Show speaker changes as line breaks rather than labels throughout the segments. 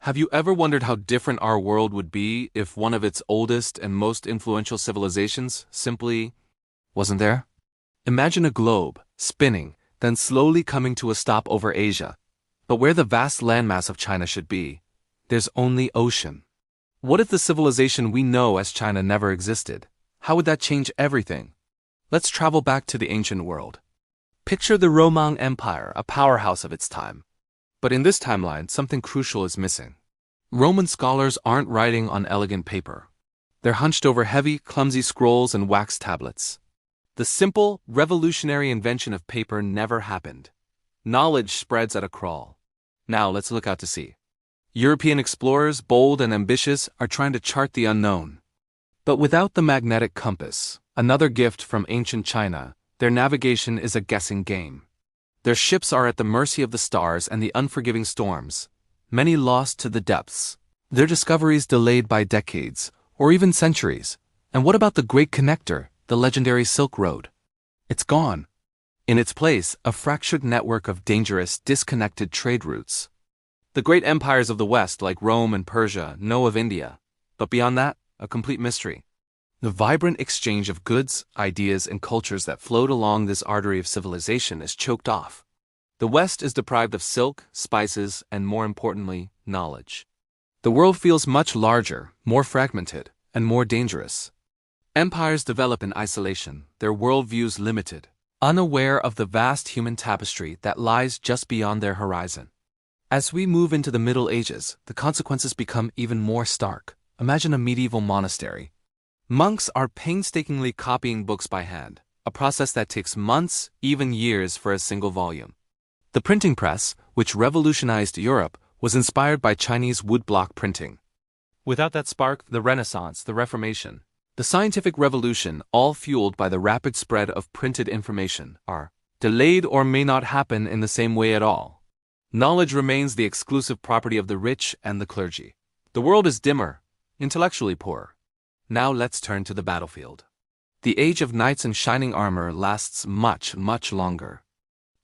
Have you ever wondered how different our world would be if one of its oldest and most influential civilizations simply wasn't there? Imagine a globe, spinning, then slowly coming to a stop over Asia. But where the vast landmass of China should be, there's only ocean. What if the civilization we know as China never existed? How would that change everything? Let's travel back to the ancient world. Picture the Roman Empire, a powerhouse of its time. But in this timeline, something crucial is missing. Roman scholars aren't writing on elegant paper. They're hunched over heavy, clumsy scrolls and wax tablets. The simple, revolutionary invention of paper never happened. Knowledge spreads at a crawl. Now let's look out to sea. European explorers, bold and ambitious, are trying to chart the unknown. But without the magnetic compass, another gift from ancient China, their navigation is a guessing game. Their ships are at the mercy of the stars and the unforgiving storms, many lost to the depths. Their discoveries delayed by decades, or even centuries. And what about the Great Connector, the legendary Silk Road? It's gone. In its place, a fractured network of dangerous, disconnected trade routes. The great empires of the West, like Rome and Persia, know of India. But beyond that, a complete mystery. The vibrant exchange of goods, ideas, and cultures that flowed along this artery of civilization is choked off. The West is deprived of silk, spices, and more importantly, knowledge. The world feels much larger, more fragmented, and more dangerous. Empires develop in isolation, their worldviews limited, unaware of the vast human tapestry that lies just beyond their horizon. As we move into the Middle Ages, the consequences become even more stark. Imagine a medieval monastery. Monks are painstakingly copying books by hand, a process that takes months, even years for a single volume. The printing press, which revolutionized Europe, was inspired by Chinese woodblock printing. Without that spark, the Renaissance, the Reformation, the scientific revolution, all fueled by the rapid spread of printed information, are delayed or may not happen in the same way at all. Knowledge remains the exclusive property of the rich and the clergy. The world is dimmer, intellectually poorer. Now let's turn to the battlefield. The age of knights in shining armor lasts much, much longer.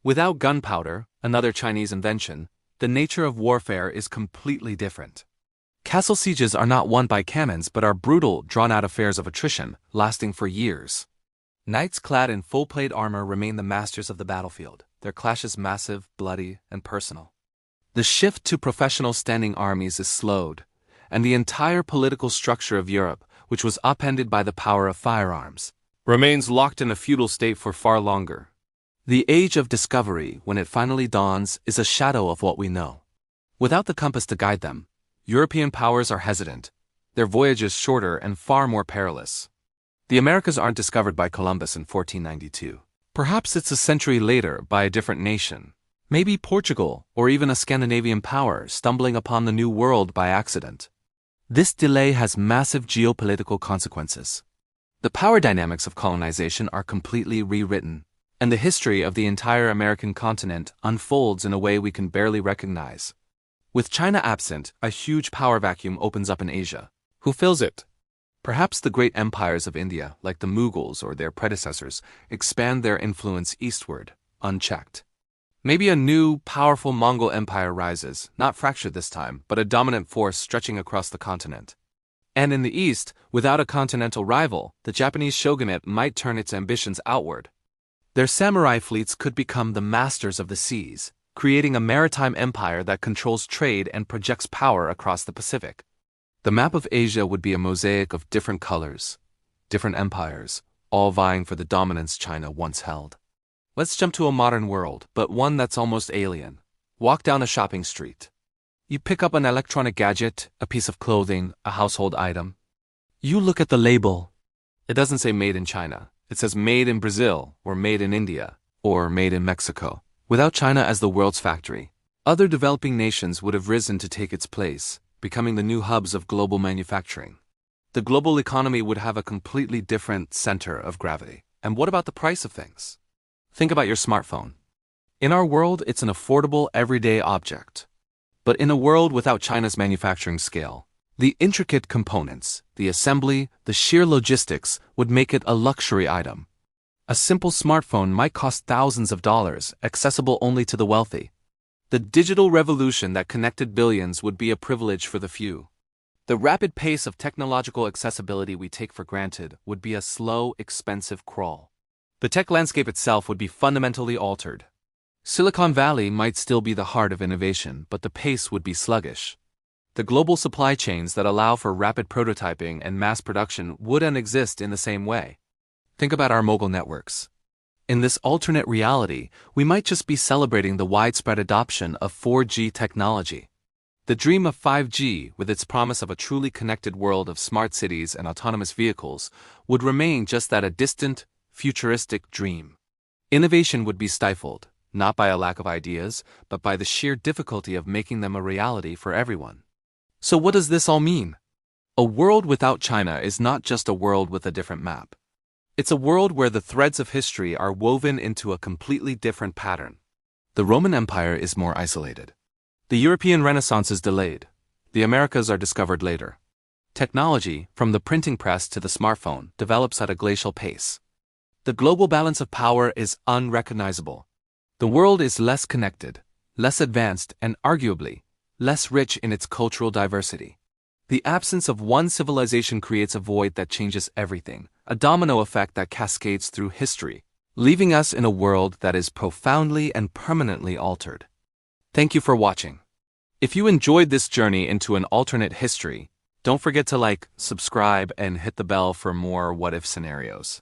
Without gunpowder, another Chinese invention, the nature of warfare is completely different. Castle sieges are not won by cannons but are brutal, drawn-out affairs of attrition, lasting for years. Knights clad in full-plate armor remain the masters of the battlefield, their clashes massive, bloody, and personal. The shift to professional standing armies is slowed, and the entire political structure of Europe, which was upended by the power of firearms, remains locked in a feudal state for far longer. The age of discovery, when it finally dawns, is a shadow of what we know. Without the compass to guide them, European powers are hesitant, their voyages shorter and far more perilous. The Americas aren't discovered by Columbus in 1492. Perhaps it's a century later by a different nation. Maybe Portugal, or even a Scandinavian power stumbling upon the New World by accident. This delay has massive geopolitical consequences. The power dynamics of colonization are completely rewritten, and the history of the entire American continent unfolds in a way we can barely recognize. With China absent, a huge power vacuum opens up in Asia. Who fills it? Perhaps the great empires of India, like the Mughals or their predecessors, expand their influence eastward, unchecked. Maybe a new, powerful Mongol empire rises, not fractured this time, but a dominant force stretching across the continent. And in the east, without a continental rival, the Japanese shogunate might turn its ambitions outward. Their samurai fleets could become the masters of the seas, creating a maritime empire that controls trade and projects power across the Pacific. The map of Asia would be a mosaic of different colors, different empires, all vying for the dominance China once held. Let's jump to a modern world, but one that's almost alien. Walk down a shopping street. You pick up an electronic gadget, a piece of clothing, a household item. You look at the label. It doesn't say made in China. It says made in Brazil, or made in India, or made in Mexico. Without China as the world's factory, other developing nations would have risen to take its place, becoming the new hubs of global manufacturing. The global economy would have a completely different center of gravity. And what about the price of things? Think about your smartphone. In our world, it's an affordable, everyday object. But in a world without China's manufacturing scale, the intricate components, the assembly, the sheer logistics would make it a luxury item. A simple smartphone might cost thousands of dollars, accessible only to the wealthy. The digital revolution that connected billions would be a privilege for the few. The rapid pace of technological accessibility we take for granted would be a slow, expensive crawl. The tech landscape itself would be fundamentally altered. Silicon Valley might still be the heart of innovation, but the pace would be sluggish. The global supply chains that allow for rapid prototyping and mass production wouldn't exist in the same way. Think about our mobile networks. In this alternate reality, we might just be celebrating the widespread adoption of 4G technology. The dream of 5G, with its promise of a truly connected world of smart cities and autonomous vehicles, would remain just that, a distant, futuristic dream. Innovation would be stifled, not by a lack of ideas, but by the sheer difficulty of making them a reality for everyone. So what does this all mean? A world without China is not just a world with a different map. It's a world where the threads of history are woven into a completely different pattern. The Roman Empire is more isolated. The European Renaissance is delayed. The Americas are discovered later. Technology, from the printing press to the smartphone, develops at a glacial pace. The global balance of power is unrecognizable. The world is less connected, less advanced, and arguably, less rich in its cultural diversity. The absence of one civilization creates a void that changes everything, a domino effect that cascades through history, leaving us in a world that is profoundly and permanently altered. Thank you for watching. If you enjoyed this journey into an alternate history, don't forget to like, subscribe, and hit the bell for more what-if scenarios.